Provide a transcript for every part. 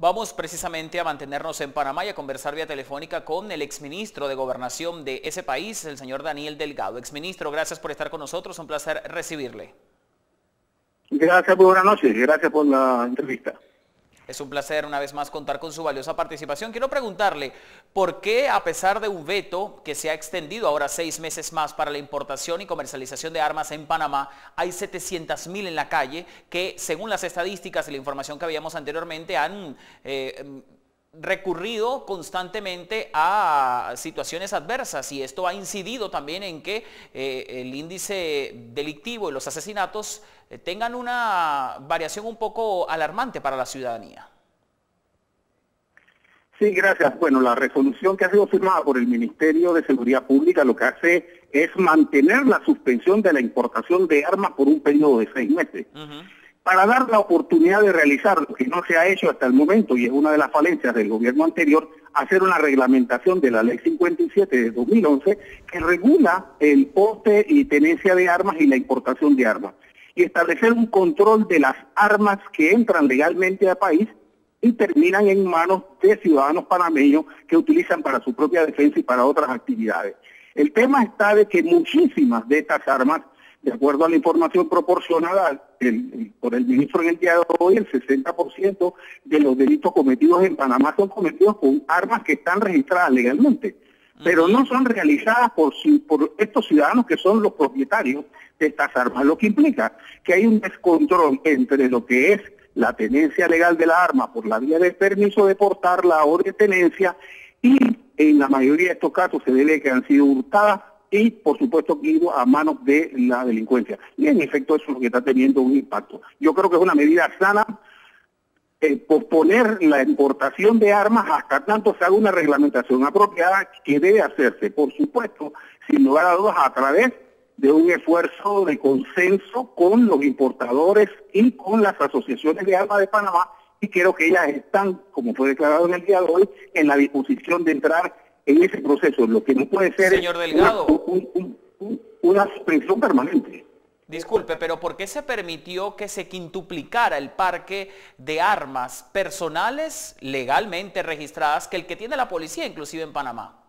Vamos precisamente a mantenernos en Panamá y a conversar vía telefónica con el exministro de Gobernación de ese país, el señor Daniel Delgado. Exministro, gracias por estar con nosotros, un placer recibirle. Gracias, buenas noches, gracias por la entrevista. Es un placer una vez más contar con su valiosa participación. Quiero preguntarle, ¿por qué a pesar de un veto que se ha extendido ahora 6 meses más para la importación y comercialización de armas en Panamá, hay 700.000 en la calle que, según las estadísticas y la información que habíamos anteriormente, han recurrido constantemente a situaciones adversas, y esto ha incidido también en que el índice delictivo y los asesinatos tengan una variación un poco alarmante para la ciudadanía? Sí, gracias. Bueno, la resolución que ha sido firmada por el Ministerio de Seguridad Pública lo que hace es mantener la suspensión de la importación de armas por un periodo de 6 meses. Para dar la oportunidad de realizar lo que no se ha hecho hasta el momento, y es una de las falencias del gobierno anterior, hacer una reglamentación de la Ley 57 de 2011 que regula el porte y tenencia de armas y la importación de armas, y establecer un control de las armas que entran legalmente al país y terminan en manos de ciudadanos panameños que utilizan para su propia defensa y para otras actividades. El tema está de que muchísimas de estas armas, de acuerdo a la información proporcionada por el ministro en el día de hoy, el 60% de los delitos cometidos en Panamá son cometidos con armas que están registradas legalmente, pero no son realizadas por estos ciudadanos que son los propietarios de estas armas, lo que implica que hay un descontrol entre lo que es la tenencia legal de la arma por la vía del permiso de portarla o de tenencia, y en la mayoría de estos casos se debe que han sido hurtadas y, por supuesto, que ido a manos de la delincuencia. Y en efecto eso es lo que está teniendo un impacto. Yo creo que es una medida sana posponer la importación de armas hasta tanto se haga una reglamentación apropiada, que debe hacerse, por supuesto, sin lugar a dudas, a través de un esfuerzo de consenso con los importadores y con las asociaciones de armas de Panamá, y creo que ellas están, como fue declarado en el día de hoy, en la disposición de entrar en ese proceso. Lo que no puede ser, señor Delgado, una suspensión permanente. Disculpe, pero ¿por qué se permitió que se quintuplicara el parque de armas personales legalmente registradas que el que tiene la policía, inclusive en Panamá?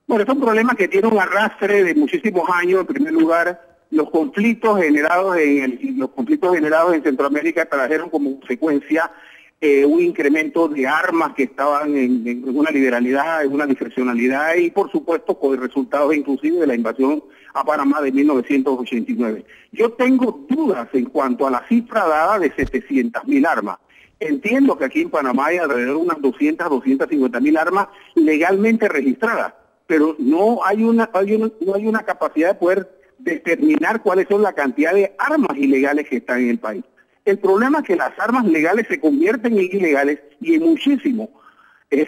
Bueno, es un problema que tiene un arrastre de muchísimos años. En primer lugar, los conflictos generados en Centroamérica trajeron como consecuencia un incremento de armas que estaban en una liberalidad, en una discrecionalidad, y por supuesto con resultados inclusive de la invasión a Panamá de 1989. Yo tengo dudas en cuanto a la cifra dada de 700.000 armas. Entiendo que aquí en Panamá hay alrededor de unas 250.000 armas legalmente registradas, pero no hay una capacidad de poder determinar cuáles son la cantidad de armas ilegales que están en el país. El problema es que las armas legales se convierten en ilegales, y en muchísimos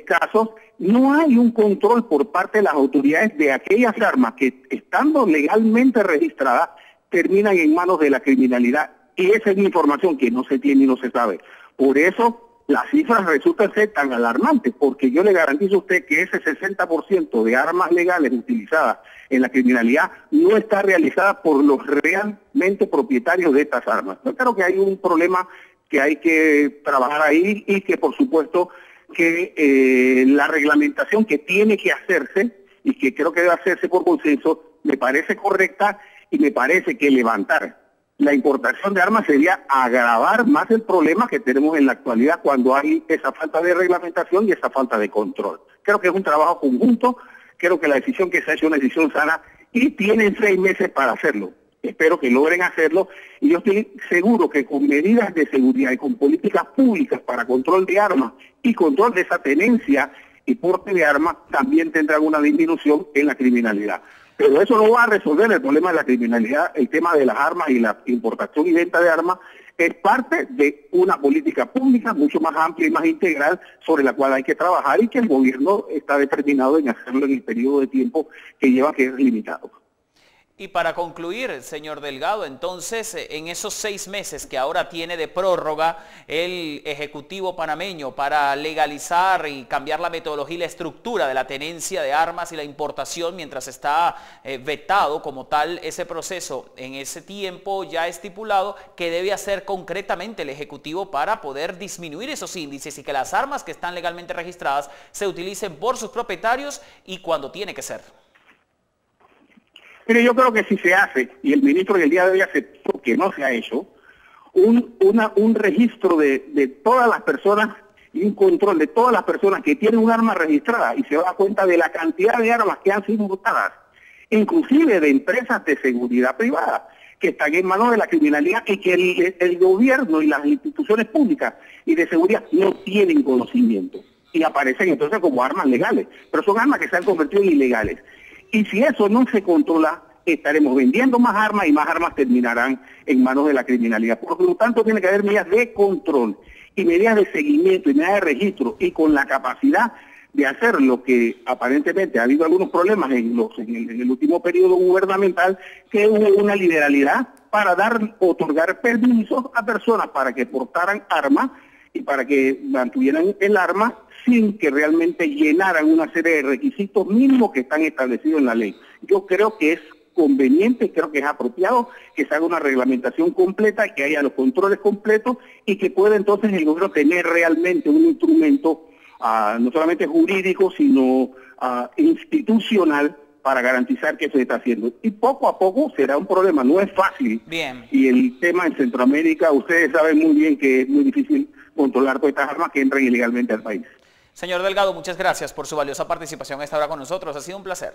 casos no hay un control por parte de las autoridades de aquellas armas que, estando legalmente registradas, terminan en manos de la criminalidad, y esa es una información que no se tiene y no se sabe. Por eso las cifras resultan ser tan alarmantes, porque yo le garantizo a usted que ese 60% de armas legales utilizadas en la criminalidad no está realizada por los realmente propietarios de estas armas. Yo creo que hay un problema que hay que trabajar ahí, y que por supuesto que la reglamentación que tiene que hacerse, y que creo que debe hacerse por consenso, me parece correcta, y me parece que levantar la importación de armas sería agravar más el problema que tenemos en la actualidad cuando hay esa falta de reglamentación y esa falta de control. Creo que es un trabajo conjunto, creo que la decisión que se ha hecho es una decisión sana, y tienen 6 meses para hacerlo. Espero que logren hacerlo, y yo estoy seguro que con medidas de seguridad y con políticas públicas para control de armas y control de esa tenencia y porte de armas también tendrán una disminución en la criminalidad. Pero eso no va a resolver el problema de la criminalidad. El tema de las armas y la importación y venta de armas es parte de una política pública mucho más amplia y más integral, sobre la cual hay que trabajar, y que el gobierno está determinado en hacerlo en el periodo de tiempo que lleva, que es limitado. Y para concluir, señor Delgado, entonces, en esos 6 meses que ahora tiene de prórroga el Ejecutivo panameño para legalizar y cambiar la metodología y la estructura de la tenencia de armas y la importación mientras está vetado como tal ese proceso, en ese tiempo ya estipulado, ¿qué debe hacer concretamente el Ejecutivo para poder disminuir esos índices y que las armas que están legalmente registradas se utilicen por sus propietarios y cuando tiene que ser? Mire, yo creo que si se hace, y el ministro del día de hoy aceptó que no se ha hecho, un registro de todas las personas y un control de todas las personas que tienen un arma registrada y se da cuenta de la cantidad de armas que han sido hurtadas, inclusive de empresas de seguridad privada, que están en manos de la criminalidad y que el gobierno y las instituciones públicas y de seguridad no tienen conocimiento y aparecen entonces como armas legales, pero son armas que se han convertido en ilegales. Y si eso no se controla, estaremos vendiendo más armas y más armas terminarán en manos de la criminalidad. Por lo tanto, tiene que haber medidas de control y medidas de seguimiento y medidas de registro y con la capacidad de hacer lo que aparentemente ha habido algunos problemas en el último periodo gubernamental, que hubo una liberalidad para otorgar permisos a personas para que portaran armas y para que mantuvieran el arma sin que realmente llenaran una serie de requisitos mínimos que están establecidos en la ley. Yo creo que es conveniente, creo que es apropiado que se haga una reglamentación completa, que haya los controles completos y que pueda entonces el gobierno tener realmente un instrumento no solamente jurídico, sino institucional para garantizar que se está haciendo. Y poco a poco será un problema, no es fácil. Bien. Y el tema en Centroamérica, ustedes saben muy bien que es muy difícil controlar todas estas armas que entran ilegalmente al país. Señor Delgado, muchas gracias por su valiosa participación a esta hora con nosotros. Ha sido un placer.